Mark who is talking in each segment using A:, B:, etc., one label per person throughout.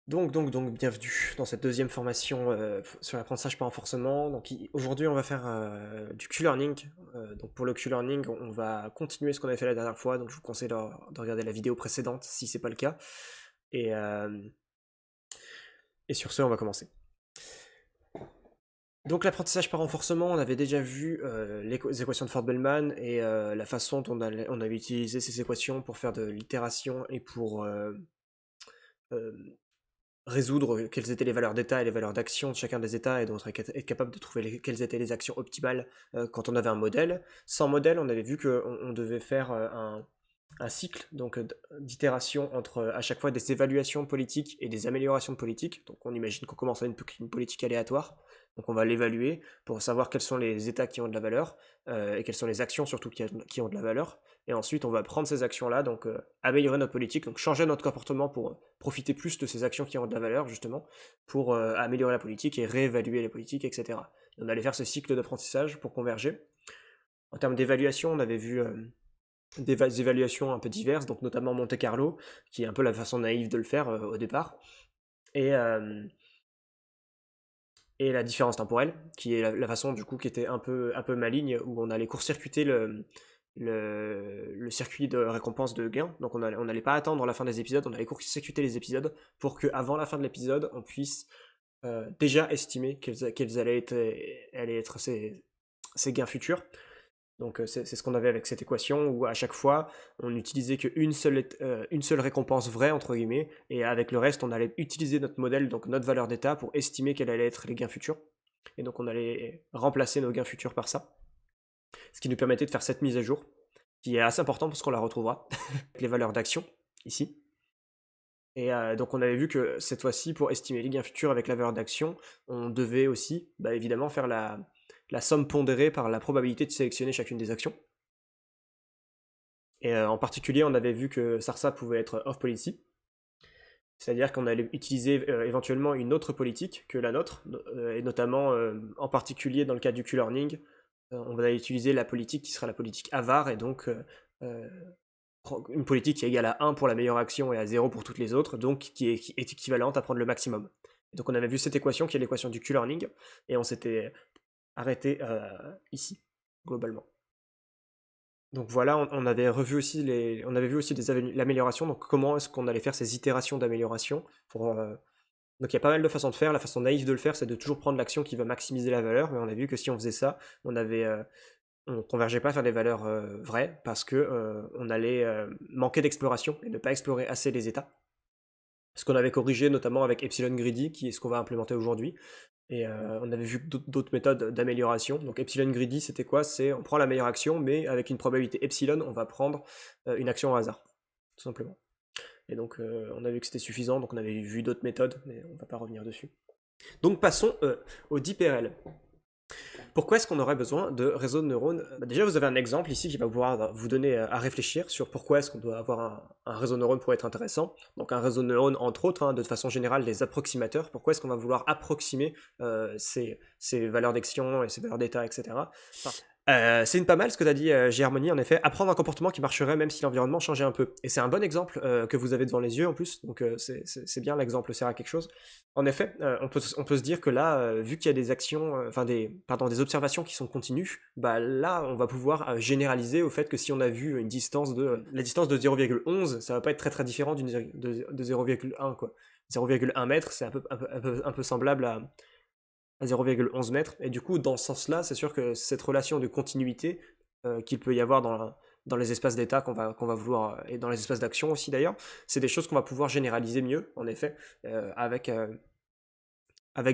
A: Donc, bienvenue dans cette deuxième formation sur l'apprentissage par renforcement. Aujourd'hui, on va faire du Q-learning. Donc pour le Q-learning, on va continuer ce qu'on avait fait la dernière fois. Donc je vous conseille de regarder la vidéo précédente si c'est pas le cas. Et, euh, et sur ce, on va commencer. Donc l'apprentissage par renforcement, on avait déjà vu les équations de Ford-Bellman et la façon dont on avait utilisé ces équations pour faire de l'itération et pour euh, résoudre quelles étaient les valeurs d'état et les valeurs d'action de chacun des états et donc être capable de trouver quelles étaient les actions optimales quand on avait un modèle. Sans modèle, on avait vu qu'on devait faire un cycle donc d'itération entre à chaque fois des évaluations politiques et des améliorations de politique. Donc on imagine qu'on commence à une politique aléatoire. Donc on va l'évaluer pour savoir quels sont les états qui ont de la valeur et quelles sont les actions surtout qui ont de la valeur. Et ensuite on va prendre ces actions-là, donc améliorer notre politique, donc changer notre comportement pour profiter plus de ces actions qui ont de la valeur justement, pour améliorer la politique et réévaluer les politiques, etc. Et on allait faire ce cycle d'apprentissage pour converger. En termes d'évaluation, on avait vu des évaluations un peu diverses, donc notamment Monte Carlo, qui est un peu la façon naïve de le faire au départ, et, euh, et la différence temporelle, qui est la façon du coup qui était un peu maligne, où on allait court-circuiter le circuit de récompense de gain. Donc on n'allait pas attendre la fin des épisodes, on allait court-circuiter les épisodes pour qu'avant la fin de l'épisode, on puisse déjà estimer quels allaient être ces gains futurs. Donc c'est ce qu'on avait avec cette équation où à chaque fois on utilisait une seule récompense vraie entre guillemets et avec le reste on allait utiliser notre modèle, donc notre valeur d'état pour estimer quels allaient être les gains futurs. Et donc on allait remplacer nos gains futurs par ça. Ce qui nous permettait de faire cette mise à jour qui est assez importante parce qu'on la retrouvera avec les valeurs d'action ici. Et donc on avait vu que cette fois-ci pour estimer les gains futurs avec la valeur d'action on devait aussi évidemment faire la somme pondérée par la probabilité de sélectionner chacune des actions. Et en particulier, on avait vu que Sarsa pouvait être off-policy, c'est-à-dire qu'on allait utiliser éventuellement une autre politique que la nôtre, et notamment en particulier dans le cas du Q-learning, on va utiliser la politique qui sera la politique avare, et donc euh, une politique qui est égale à 1 pour la meilleure action et à 0 pour toutes les autres, donc qui est équivalente à prendre le maximum. Et donc on avait vu cette équation qui est l'équation du Q-learning, et on s'était arrêté ici, globalement. Donc voilà, on avait revu aussi on avait vu aussi l'amélioration, donc comment est-ce qu'on allait faire ces itérations d'amélioration pour, donc il y a pas mal de façons de faire. La façon naïve de le faire, c'est de toujours prendre l'action qui va maximiser la valeur, mais on a vu que si on faisait ça, on convergeait pas vers des valeurs vraies parce que on allait manquer d'exploration et ne pas explorer assez les états. Ce qu'on avait corrigé notamment avec Epsilon Greedy, qui est ce qu'on va implémenter aujourd'hui. Et on avait vu d'autres méthodes d'amélioration. Donc Epsilon Greedy, c'était quoi? C'est on prend la meilleure action, mais avec une probabilité epsilon, on va prendre une action au hasard, tout simplement. Et donc on a vu que c'était suffisant, donc on avait vu d'autres méthodes, mais on va pas revenir dessus. Donc passons au DeepRL. Pourquoi est-ce qu'on aurait besoin de réseaux de neurones? Déjà, vous avez un exemple ici qui va pouvoir vous donner à réfléchir sur pourquoi est-ce qu'on doit avoir un réseau de neurones pour être intéressant. Donc un réseau de neurones, entre autres, de façon générale, des approximateurs. Pourquoi est-ce qu'on va vouloir approximer ces valeurs d'action et ces valeurs d'état, etc. C'est pas mal ce que tu as dit, G-Harmony, en effet. Apprendre un comportement qui marcherait même si l'environnement changeait un peu. Et c'est un bon exemple que vous avez devant les yeux en plus, donc c'est bien, l'exemple sert à quelque chose. En effet, on peut se dire que là, vu qu'il y a des actions, des observations qui sont continues, bah là, on va pouvoir généraliser au fait que si on a vu la distance de 0,11, ça va pas être très très différent de 0,1 quoi. 0,1 mètre, c'est un peu semblable à 0,11 mètres. Et du coup, dans ce sens-là, c'est sûr que cette relation de continuité qu'il peut y avoir dans les espaces d'état qu'on va vouloir, et dans les espaces d'action aussi d'ailleurs, c'est des choses qu'on va pouvoir généraliser mieux, en effet, avec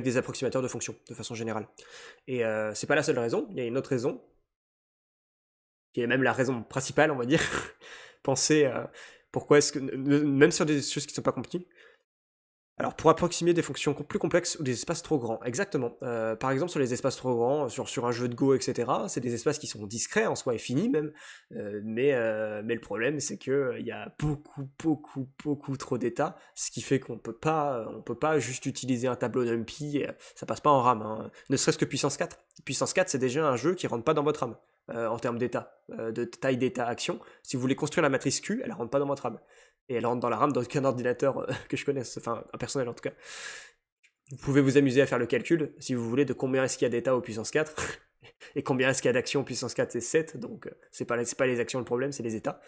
A: des approximateurs de fonctions, de façon générale. Et c'est pas la seule raison, il y a une autre raison, qui est même la raison principale, on va dire. Penser pourquoi est-ce que, même sur des choses qui ne sont pas compliquées, alors, pour approximer des fonctions plus complexes ou des espaces trop grands, exactement. Par exemple, sur les espaces trop grands, sur un jeu de Go, etc., c'est des espaces qui sont discrets en soi et finis même, mais le problème, c'est qu'il y a beaucoup trop d'états, ce qui fait on peut pas juste utiliser un tableau NumPy, ça passe pas en RAM, hein. Ne serait-ce que Puissance 4. Puissance 4, c'est déjà un jeu qui rentre pas dans votre RAM. en termes d'état, de taille d'état action. Si vous voulez construire la matrice Q, elle rentre pas dans votre RAM. Et elle rentre dans la RAM d'aucun ordinateur que je connaisse, enfin un personnel en tout cas. Vous pouvez vous amuser à faire le calcul, si vous voulez, de combien est-ce qu'il y a d'état au puissance 4, et combien est-ce qu'il y a d'actions au puissance 4, c'est 7, donc c'est pas les actions le problème, c'est les états.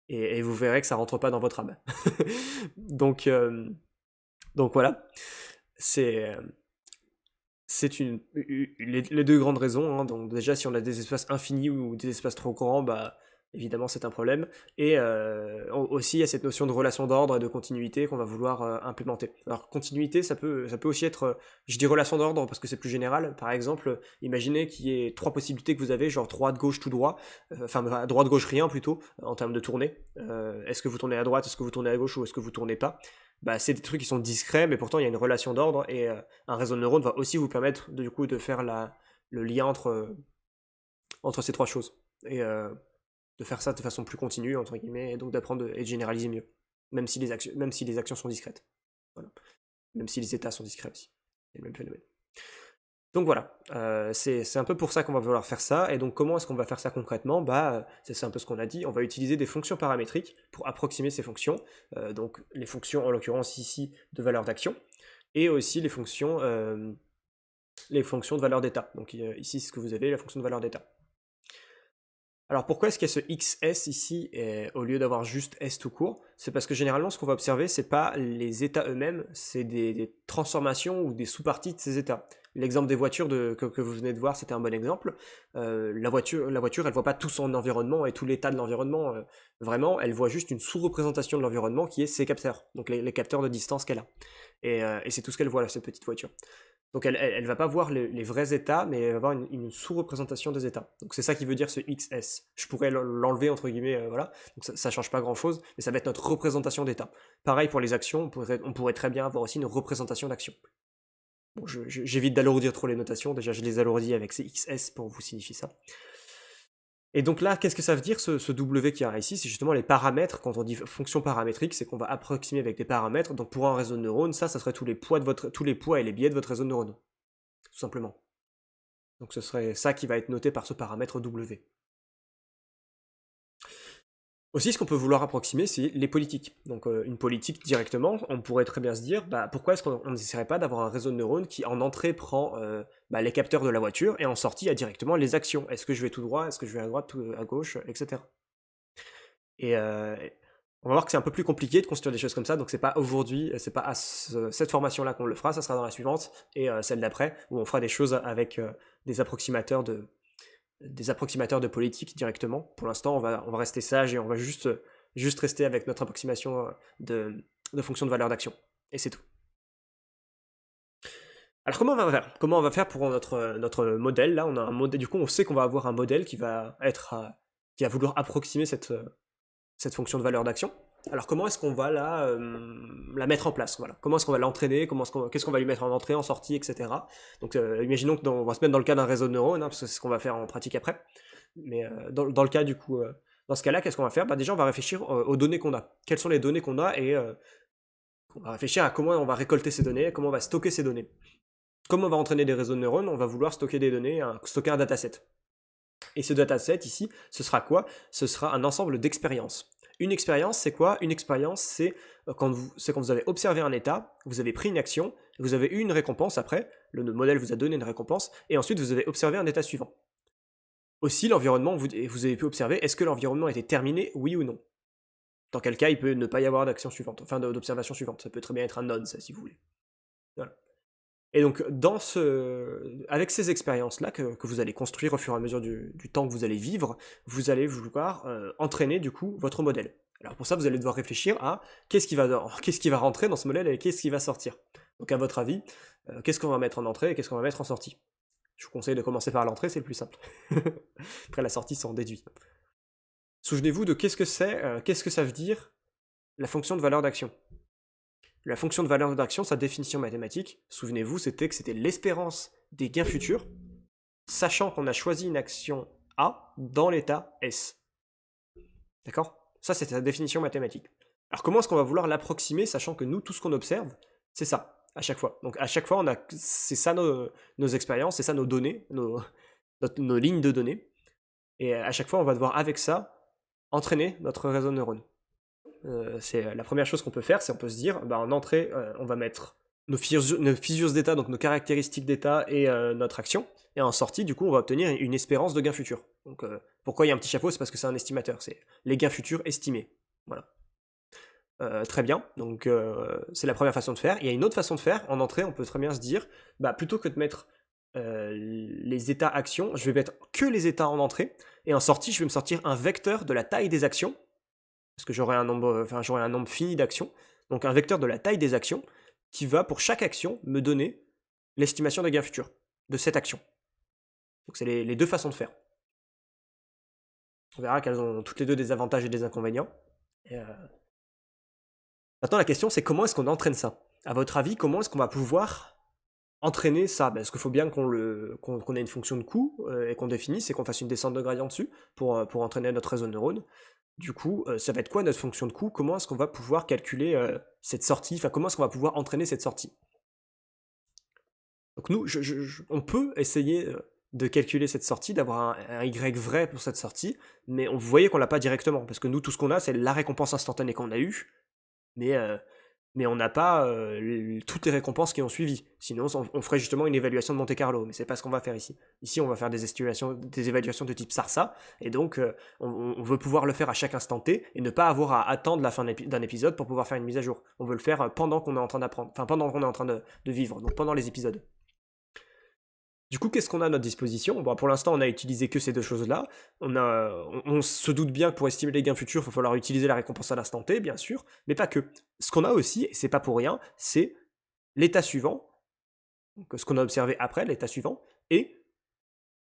A: Et vous verrez que ça rentre pas dans votre RAM. donc voilà, c'est les deux grandes raisons, hein. Donc déjà, si on a des espaces infinis ou des espaces trop grands, bah évidemment c'est un problème. Et aussi il y a cette notion de relation d'ordre et de continuité qu'on va vouloir implémenter. Alors continuité, ça peut aussi être, je dis relation d'ordre parce que c'est plus général. Par exemple, imaginez qu'il y ait trois possibilités que vous avez, genre droite, gauche, tout droit, enfin droite, gauche, rien plutôt, en termes de tournée. Est-ce que vous tournez à droite, est-ce que vous tournez à gauche ou est-ce que vous tournez pas? Bah, c'est des trucs qui sont discrets, mais pourtant il y a une relation d'ordre, et un réseau de neurones va aussi vous permettre du coup de faire le lien entre ces trois choses, et de faire ça de façon plus continue, entre guillemets, et donc d'apprendre et de généraliser mieux, même si les actions sont discrètes. Voilà. Même si les états sont discrets aussi. C'est le même phénomène. Donc voilà, c'est un peu pour ça qu'on va vouloir faire ça. Et donc comment est-ce qu'on va faire ça concrètement? Bah, c'est un peu ce qu'on a dit, on va utiliser des fonctions paramétriques pour approximer ces fonctions, donc les fonctions en l'occurrence ici de valeur d'action, et aussi les fonctions de valeur d'état. Donc ici c'est ce que vous avez, la fonction de valeur d'état. Alors pourquoi est-ce qu'il y a ce XS ici au lieu d'avoir juste S tout court? C'est parce que généralement ce qu'on va observer, c'est pas les états eux-mêmes, c'est des transformations ou des sous-parties de ces états. L'exemple des voitures que vous venez de voir, c'était un bon exemple. La voiture, elle voit pas tout son environnement et tout l'état de l'environnement. Vraiment, elle voit juste une sous-représentation de l'environnement qui est ses capteurs, donc les capteurs de distance qu'elle a. Et c'est tout ce qu'elle voit là, cette petite voiture. Donc elle va pas voir les vrais états, mais elle va voir une sous-représentation des états. Donc c'est ça qui veut dire ce XS. Je pourrais l'enlever entre guillemets, voilà. Donc ça change pas grand chose, mais ça va être notre représentation d'état. Pareil pour les actions, on pourrait très bien avoir aussi une représentation d'action. Bon, j'évite d'alourdir trop les notations, déjà je les alourdis avec ces XS pour vous signifier ça. Et donc là, qu'est-ce que ça veut dire ce W qui est ici? C'est justement les paramètres. Quand on dit fonction paramétrique, c'est qu'on va approximer avec des paramètres. Donc pour un réseau de neurones, ça serait tous les poids et les biais de votre réseau de neurones. Tout simplement. Donc ce serait ça qui va être noté par ce paramètre W. Aussi, ce qu'on peut vouloir approximer, c'est les politiques. Donc une politique directement, on pourrait très bien se dire, bah, pourquoi est-ce qu'on n'essaierait pas d'avoir un réseau de neurones qui en entrée prend les capteurs de la voiture et en sortie a directement les actions. Est-ce que je vais tout droit, est-ce que je vais à droite, à gauche, etc. Et on va voir que c'est un peu plus compliqué de construire des choses comme ça, donc c'est pas aujourd'hui, c'est pas à cette formation-là qu'on le fera, ça sera dans la suivante, et celle d'après, où on fera des choses avec des approximateurs de politique directement. Pour l'instant, on va rester sage et on va juste rester avec notre approximation de fonction de valeur d'action. Et c'est tout. Alors comment on va faire pour notre modèle? Là, on a un modèle. Du coup, on sait qu'on va avoir un modèle qui va vouloir approximer cette fonction de valeur d'action. Alors comment est-ce qu'on va la mettre en place? Voilà. Comment est-ce qu'on va l'entraîner? Qu'est-ce qu'on va lui mettre en entrée, en sortie, etc. Donc imaginons on va se mettre dans le cas d'un réseau de neurones, hein, parce que c'est ce qu'on va faire en pratique après. Mais dans le cas du coup, dans ce cas-là, qu'est-ce qu'on va faire? Bah, déjà, on va réfléchir aux données qu'on a. Quelles sont les données qu'on a, et on va réfléchir à comment on va récolter ces données, comment on va stocker ces données. Comme on va entraîner des réseaux de neurones, on va vouloir stocker des données, stocker un dataset. Et ce dataset ici, ce sera quoi? Ce sera un ensemble d'expériences. Une expérience, c'est quoi? Une expérience, c'est quand vous avez observé un état, vous avez pris une action, vous avez eu une récompense après, le modèle vous a donné une récompense, et ensuite vous avez observé un état suivant. Aussi, l'environnement, vous avez pu observer, est-ce que l'environnement était terminé, oui ou non? Dans quel cas, il peut ne pas y avoir d'action suivante, enfin d'observation suivante. Ça peut très bien être un none, ça, si vous voulez. Voilà. Et donc, avec ces expériences-là que vous allez construire au fur et à mesure du temps que vous allez vivre, vous allez vouloir entraîner du coup votre modèle. Alors pour ça, vous allez devoir réfléchir à qu'est-ce qui va rentrer dans ce modèle et qu'est-ce qui va sortir. Donc à votre avis, qu'est-ce qu'on va mettre en entrée et qu'est-ce qu'on va mettre en sortie? Je vous conseille de commencer par l'entrée, c'est le plus simple. Après la sortie, ça en déduit. Souvenez-vous de qu'est-ce que ça veut dire la fonction de valeur d'action. La fonction de valeur d'action, sa définition mathématique, souvenez-vous, c'était que c'était l'espérance des gains futurs, sachant qu'on a choisi une action A dans l'état S. D'accord? Ça, c'est sa définition mathématique. Alors comment est-ce qu'on va vouloir l'approximer, sachant que nous, tout ce qu'on observe, c'est ça, à chaque fois. Donc à chaque fois, c'est ça nos expériences, c'est ça nos données, nos lignes de données. Et à chaque fois, on va devoir avec ça entraîner notre réseau de neurones. C'est la première chose qu'on peut faire, c'est on peut se dire, en entrée, on va mettre nos fissures d'état, donc nos caractéristiques d'état et notre action. Et en sortie, du coup, on va obtenir une espérance de gain futur. Donc, pourquoi il y a un petit chapeau? C'est parce que c'est un estimateur. C'est les gains futurs estimés. Voilà. Très bien. Donc, c'est la première façon de faire. Il y a une autre façon de faire. En entrée, on peut très bien se dire, plutôt que de mettre les états actions, je vais mettre que les états en entrée. Et en sortie, je vais me sortir un vecteur de la taille des actions. Parce que j'aurai un nombre fini d'actions. Donc, un vecteur de la taille des actions qui va, pour chaque action, me donner l'estimation des gains futurs de cette action. Donc c'est les deux façons de faire. On verra qu'elles ont toutes les deux des avantages et des inconvénients. Et maintenant la question c'est comment est-ce qu'on entraîne ça? À votre avis, comment est-ce qu'on va pouvoir entraîner ça? Parce qu'il faut bien qu'on ait une fonction de coût et qu'on définisse et qu'on fasse une descente de gradient dessus pour entraîner notre réseau de neurones. Du coup, ça va être quoi notre fonction de coût? Comment est-ce qu'on va pouvoir calculer cette sortie? Enfin, comment est-ce qu'on va pouvoir entraîner cette sortie? Donc nous, on peut essayer de calculer cette sortie, d'avoir un Y vrai pour cette sortie, mais vous voyez qu'on l'a pas directement, parce que nous, tout ce qu'on a, c'est la récompense instantanée qu'on a eue, mais on n'a pas toutes les récompenses qui ont suivi. Sinon, on ferait justement une évaluation de Monte-Carlo, mais c'est pas ce qu'on va faire ici. Ici, on va faire des évaluations de type SARSA, et donc on veut pouvoir le faire à chaque instant T, et ne pas avoir à attendre la fin d'un épisode pour pouvoir faire une mise à jour. On veut le faire pendant qu'on est en train d'apprendre, enfin pendant qu'on est en train de vivre, donc pendant les épisodes. Du coup, qu'est-ce qu'on a à notre disposition? Pour l'instant, on a utilisé que ces deux choses-là. On se doute bien que pour estimer les gains futurs, il va falloir utiliser la récompense à l'instant T, bien sûr, mais pas que. Ce qu'on a aussi, et c'est pas pour rien, c'est l'état suivant, donc ce qu'on a observé après, l'état suivant, et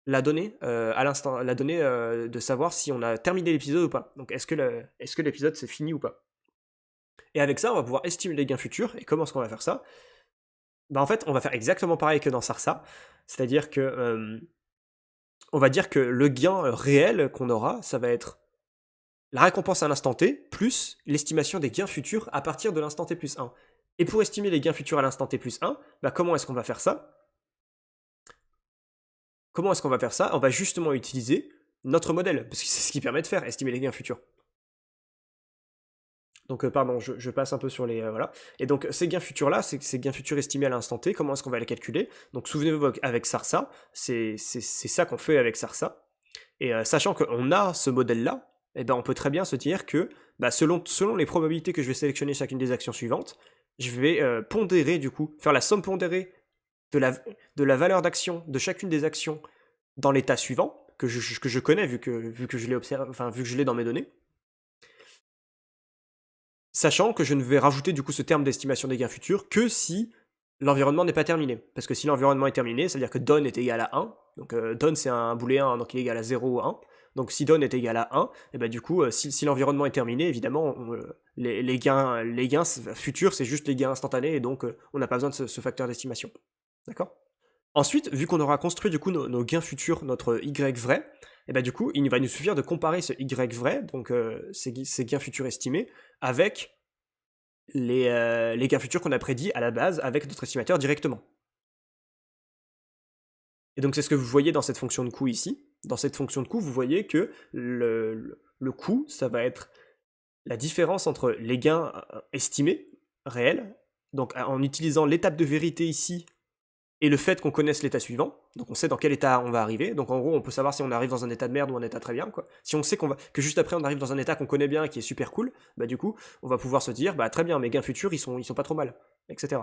A: la donnée à l'instant, la donnée de savoir si on a terminé l'épisode ou pas. Donc est-ce que l'épisode c'est fini ou pas? Et avec ça, on va pouvoir estimer les gains futurs. Et comment est-ce qu'on va faire ça? En fait, on va faire exactement pareil que dans Sarsa, c'est-à-dire que on va dire que le gain réel qu'on aura, ça va être la récompense à l'instant T plus l'estimation des gains futurs à partir de l'instant T plus 1. Et pour estimer les gains futurs à l'instant T plus 1, comment est-ce qu'on va faire ça? Comment est-ce qu'on va faire ça? On va justement utiliser notre modèle, parce que c'est ce qui permet de faire, estimer les gains futurs. Donc pardon, je passe un peu sur les... voilà. Et donc ces gains futurs-là, ces gains futurs estimés à l'instant T, comment est-ce qu'on va les calculer? Donc souvenez-vous avec Sarsa, c'est ça qu'on fait avec Sarsa. Et sachant qu'on a ce modèle-là, on peut très bien se dire que selon les probabilités que je vais sélectionner chacune des actions suivantes, je vais pondérer du coup, faire la somme pondérée de la valeur d'action de chacune des actions dans l'état suivant, que je connais vu que je l'ai observé, enfin vu que je l'ai dans mes données. Sachant que je ne vais rajouter du coup ce terme d'estimation des gains futurs que si l'environnement n'est pas terminé. Parce que si l'environnement est terminé, c'est-à-dire que don est égal à 1, donc don c'est un booléen, donc il est égal à 0 ou 1, donc si don est égal à 1, et du coup si l'environnement est terminé, évidemment les gains futurs c'est juste les gains instantanés, et donc on n'a pas besoin de ce facteur d'estimation. D'accord? Ensuite, vu qu'on aura construit du coup nos gains futurs, notre Y vrai, du coup, il va nous suffire de comparer ce Y vrai, donc ces gains futurs estimés, avec les gains futurs qu'on a prédits à la base avec notre estimateur directement. Et donc c'est ce que vous voyez dans cette fonction de coût ici. Dans cette fonction de coût, vous voyez que le coût, ça va être la différence entre les gains estimés, réels, donc en utilisant l'étape de vérité ici, et le fait qu'on connaisse l'état suivant, donc on sait dans quel état on va arriver, donc en gros on peut savoir si on arrive dans un état de merde ou un état très bien, quoi. Si on sait que juste après on arrive dans un état qu'on connaît bien et qui est super cool, du coup on va pouvoir se dire très bien, mes gains futurs ils sont pas trop mal, etc.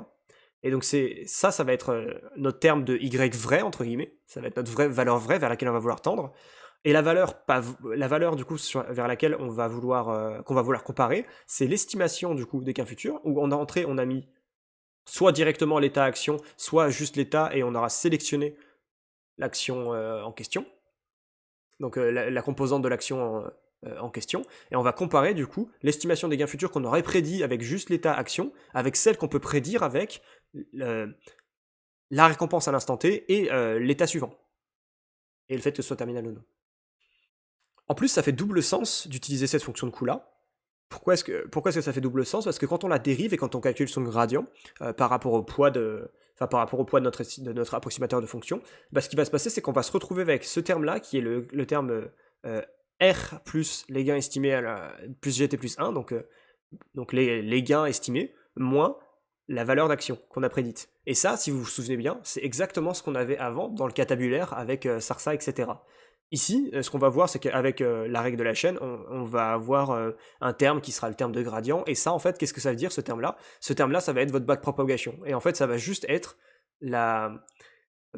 A: Et donc ça va être notre terme de Y vrai entre guillemets, ça va être notre vraie valeur vraie vers laquelle on va vouloir tendre. Et la valeur du coup vers laquelle qu'on va vouloir comparer, c'est l'estimation du coup des gains futurs, où en entrée on a mis soit directement l'état action, soit juste l'état, et on aura sélectionné l'action en question, donc la composante de l'action en question, et on va comparer du coup l'estimation des gains futurs qu'on aurait prédit avec juste l'état action, avec celle qu'on peut prédire avec la récompense à l'instant T et l'état suivant, et le fait que ce soit terminal ou non. En plus, ça fait double sens d'utiliser cette fonction de coût-là. Pourquoi est-ce que ça fait double sens? Parce que quand on la dérive et quand on calcule son gradient par rapport au poids de notre approximateur de fonction, ce qui va se passer, c'est qu'on va se retrouver avec ce terme-là, qui est le terme R plus les gains estimés plus GT plus 1, donc les gains estimés, moins la valeur d'action qu'on a prédite. Et ça, si vous vous souvenez bien, c'est exactement ce qu'on avait avant dans le cas tabulaire avec Sarsa, etc. Ici, ce qu'on va voir, c'est qu'avec la règle de la chaîne, on va avoir un terme qui sera le terme de gradient. Et ça, en fait, qu'est-ce que ça veut dire, ce terme-là? Ce terme-là, ça va être votre backpropagation. Et en fait, ça va juste être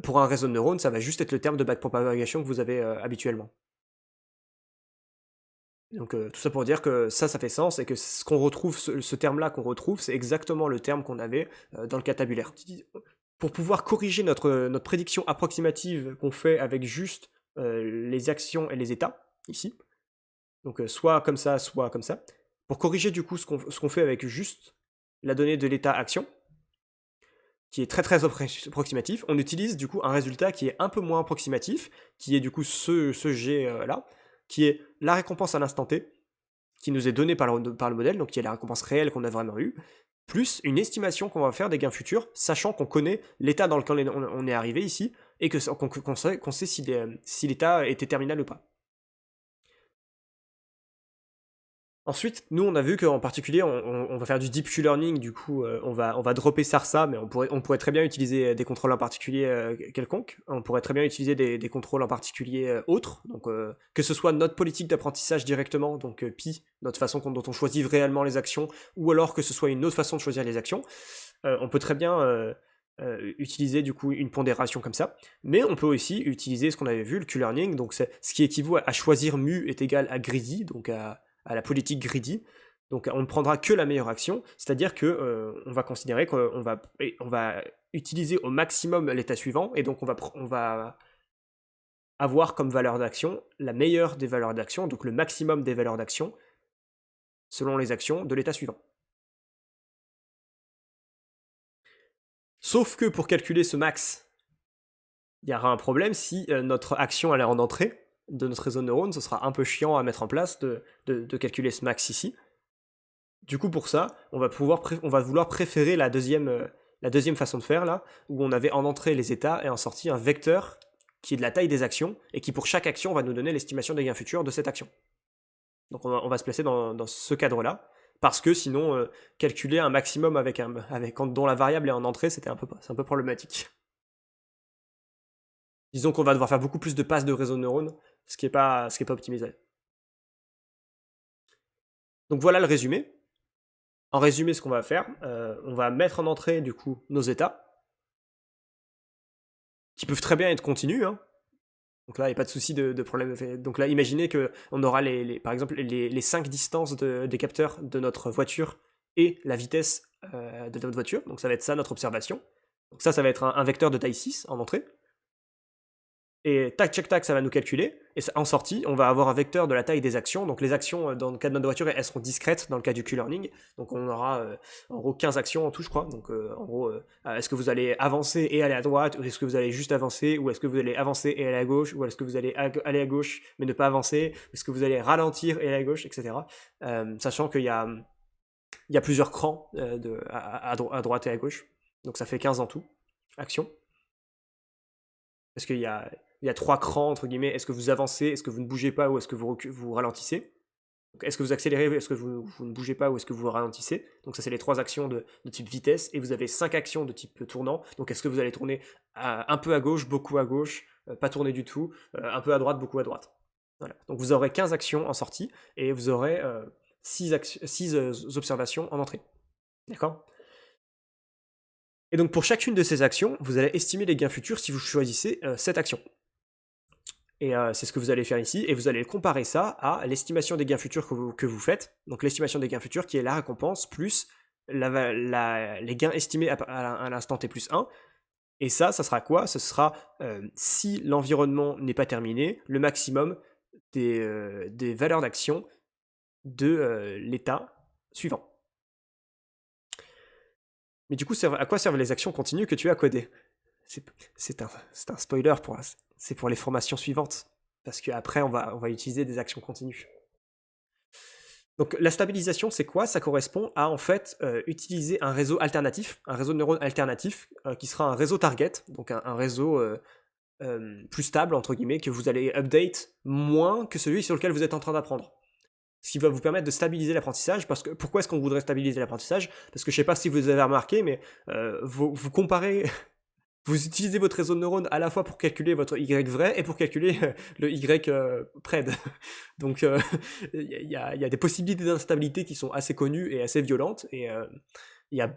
A: pour un réseau de neurones, ça va juste être le terme de backpropagation que vous avez habituellement. Donc tout ça pour dire que ça fait sens et que ce qu'on retrouve, ce terme-là qu'on retrouve, c'est exactement le terme qu'on avait dans le cas tabulaire. Pour pouvoir corriger notre prédiction approximative qu'on fait avec juste les actions et les états, ici, donc soit comme ça, pour corriger du coup ce qu'on fait avec juste la donnée de l'état action, qui est très très approximatif, on utilise du coup un résultat qui est un peu moins approximatif, qui est du coup ce G là, qui est la récompense à l'instant T, qui nous est donnée par le modèle, donc qui est la récompense réelle qu'on a vraiment eue, plus une estimation qu'on va faire des gains futurs, sachant qu'on connaît l'état dans lequel on est arrivé ici, et qu'on sait si l'état était terminal ou pas. Ensuite, nous on a vu qu'en particulier on va faire du deep Q-learning, du coup on va dropper Sarsa, mais on pourrait très bien utiliser des contrôles en particulier quelconques, on pourrait très bien utiliser des contrôles en particulier autres, donc que ce soit notre politique d'apprentissage directement, donc Pi, notre façon dont on choisit réellement les actions, ou alors que ce soit une autre façon de choisir les actions, on peut très bien utiliser du coup une pondération comme ça, mais on peut aussi utiliser ce qu'on avait vu, le Q-learning, donc c'est ce qui équivaut à choisir mu est égal à greedy, donc à la politique greedy. Donc on ne prendra que la meilleure action, c'est-à-dire que on va considérer qu'on va utiliser au maximum l'état suivant, et donc on va avoir comme valeur d'action la meilleure des valeurs d'action, donc le maximum des valeurs d'action, selon les actions de l'état suivant. Sauf que pour calculer ce max, il y aura un problème si notre action elle est en entrée de notre réseau de neurones, ce sera un peu chiant à mettre en place de calculer ce max ici. Du coup, pour ça, on va vouloir préférer la deuxième façon de faire, là, où on avait en entrée les états et en sortie un vecteur qui est de la taille des actions, et qui pour chaque action va nous donner l'estimation des gains futurs de cette action. Donc on va se placer dans ce cadre-là, parce que sinon, calculer un maximum dont la variable est en entrée, c'est un peu problématique. Disons qu'on va devoir faire beaucoup plus de passes de réseau de neurones, ce qui est pas optimisé. Donc voilà le résumé. En résumé, ce qu'on va faire, on va mettre en entrée du coup nos états, qui peuvent très bien être continus, hein. Donc là, il n'y a pas de souci de problème. Donc là, imaginez qu'on aura par exemple les 5 distances des capteurs de notre voiture et la vitesse de notre voiture. Donc ça va être ça notre observation. Donc ça va être un vecteur de taille 6 en entrée. Et tac, check, tac, ça va nous calculer. Et en sortie, on va avoir un vecteur de la taille des actions. Donc les actions, dans le cas de notre voiture, elles seront discrètes dans le cas du Q-learning. Donc on aura en gros 15 actions en tout, je crois. Donc en gros, est-ce que vous allez avancer et aller à droite, ou est-ce que vous allez juste avancer, ou est-ce que vous allez avancer et aller à gauche, ou est-ce que vous allez aller à gauche mais ne pas avancer, est-ce que vous allez ralentir et aller à gauche, etc. Sachant qu'il y a plusieurs crans à droite et à gauche. Donc ça fait 15 en tout, actions. Parce qu'il y a 3 crans, entre guillemets. Est-ce que vous avancez, est-ce que vous ne bougez pas, ou est-ce que vous ralentissez? Donc, est-ce que vous accélérez, est-ce que vous ne bougez pas, ou est-ce que vous ralentissez? Donc ça, c'est les 3 actions de type vitesse. Et vous avez 5 actions de type tournant. Donc est-ce que vous allez tourner un peu à gauche, beaucoup à gauche, pas tourner du tout, un peu à droite, beaucoup à droite. Voilà. Donc vous aurez 15 actions en sortie, et vous aurez 6 observations en entrée. D'accord? Et donc pour chacune de ces actions, vous allez estimer les gains futurs si vous choisissez cette action. Et c'est ce que vous allez faire ici, et vous allez comparer ça à l'estimation des gains futurs que vous faites. Donc l'estimation des gains futurs qui est la récompense plus les gains estimés à l'instant t plus 1. Et ça sera quoi? Ce sera, si l'environnement n'est pas terminé, le maximum des valeurs d'action de l'état suivant. Mais du coup, à quoi servent les actions continues que tu as codées? C'est un spoiler c'est pour les formations suivantes. Parce qu'après, on va utiliser des actions continues. Donc la stabilisation, c'est quoi? Ça correspond à en fait utiliser un réseau alternatif, un réseau de neurones alternatif, qui sera un réseau target, donc un réseau plus stable, entre guillemets, que vous allez update moins que celui sur lequel vous êtes en train d'apprendre. Ce qui va vous permettre de stabiliser l'apprentissage, parce que pourquoi est-ce qu'on voudrait stabiliser l'apprentissage? Parce que je sais pas si vous avez remarqué, mais vous comparez, vous utilisez votre réseau de neurones à la fois pour calculer votre Y vrai et pour calculer le Y pred. Donc il y a des possibilités d'instabilité qui sont assez connues et assez violentes, et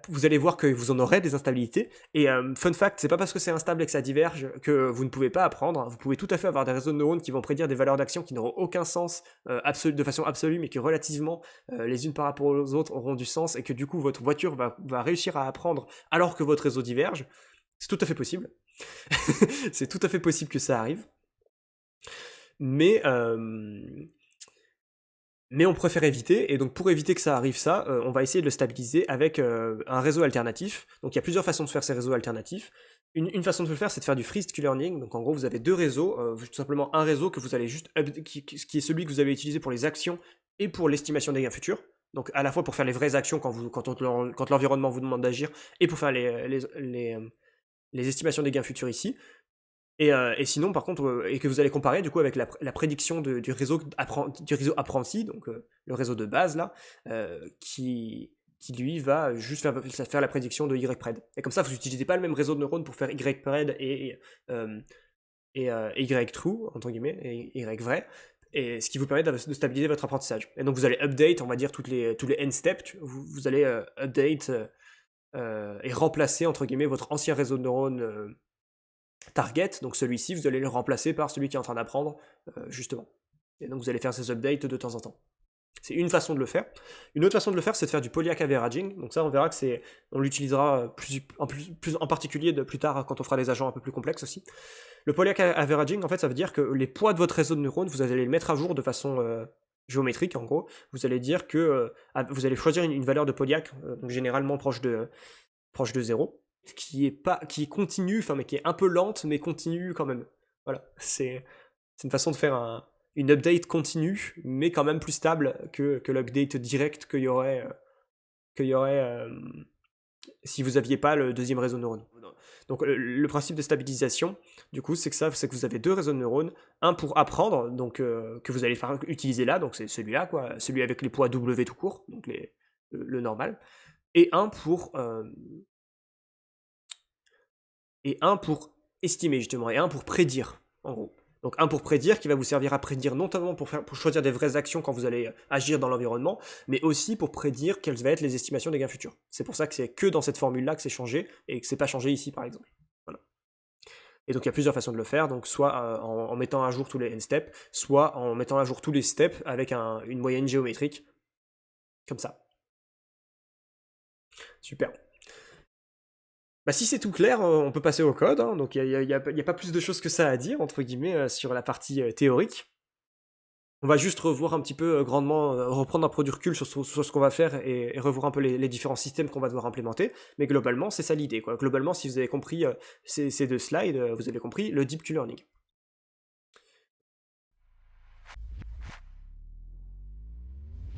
A: vous allez voir que vous en aurez des instabilités. Et fun fact, c'est pas parce que c'est instable et que ça diverge que vous ne pouvez pas apprendre. Vous pouvez tout à fait avoir des réseaux de neurones qui vont prédire des valeurs d'action qui n'auront aucun sens de façon absolue, mais qui relativement les unes par rapport aux autres auront du sens, et que du coup votre voiture va réussir à apprendre alors que votre réseau diverge. C'est tout à fait possible. C'est tout à fait possible que ça arrive. Mais on préfère éviter, et donc pour éviter que ça arrive ça, on va essayer de le stabiliser avec un réseau alternatif. Donc il y a plusieurs façons de faire ces réseaux alternatifs. Une façon de le faire, c'est de faire du freeze learning. Donc en gros, vous avez deux réseaux, tout simplement un réseau que vous allez juste qui est celui que vous avez utilisé pour les actions et pour l'estimation des gains futurs. Donc à la fois pour faire les vraies actions quand l'environnement vous demande d'agir, et pour faire les estimations des gains futurs ici. Et sinon, par contre, et que vous allez comparer du coup avec la prédiction du réseau apprenti, donc le réseau de base là, qui lui va juste faire la prédiction de YPRED. Et comme ça, vous n'utilisez pas le même réseau de neurones pour faire YPRED et YTrue, entre guillemets, et Y vrai, et ce qui vous permet de stabiliser votre apprentissage. Et donc vous allez update, on va dire, tous les end steps, vous allez update et remplacer, entre guillemets, votre ancien réseau de neurones target, donc celui-ci, vous allez le remplacer par celui qui est en train d'apprendre, justement. Et donc vous allez faire ces updates de temps en temps. C'est une façon de le faire. Une autre façon de le faire, c'est de faire du Polyak averaging. Donc ça, on verra que on l'utilisera en particulier plus tard quand on fera des agents un peu plus complexes aussi. Le Polyak averaging, en fait, ça veut dire que les poids de votre réseau de neurones, vous allez les mettre à jour de façon géométrique, en gros. Vous allez dire que vous allez choisir une valeur de Polyak, donc généralement proche de 0, qui est continue, enfin mais qui est un peu lente, mais continue quand même. Voilà, c'est une façon de faire une update continue, mais quand même plus stable que l'update direct qu'il y aurait si vous n'aviez pas le deuxième réseau de neurones. Donc le principe de stabilisation, du coup, c'est que vous avez deux réseaux de neurones, un pour apprendre, donc que vous allez utiliser là, donc c'est celui-là, quoi, celui avec les poids W tout court, donc le normal, et un pour estimer, justement, et un pour prédire, en gros. Donc un pour prédire, qui va vous servir à prédire notamment pour choisir des vraies actions quand vous allez agir dans l'environnement, mais aussi pour prédire quelles vont être les estimations des gains futurs. C'est pour ça que c'est que dans cette formule-là que c'est changé, et que c'est pas changé ici, par exemple. Voilà. Et donc il y a plusieurs façons de le faire, donc soit en mettant à jour tous les end steps, soit en mettant à jour tous les steps avec une moyenne géométrique, comme ça. Super. Bah, si c'est tout clair, on peut passer au code, hein. Donc il n'y a pas plus de choses que ça à dire, entre guillemets, sur la partie théorique. On va juste revoir un petit peu grandement, reprendre un peu du recul sur ce qu'on va faire, et revoir un peu les différents systèmes qu'on va devoir implémenter. Mais globalement, c'est ça l'idée, quoi. Globalement, si vous avez compris ces deux slides, vous avez compris le Deep Q-Learning.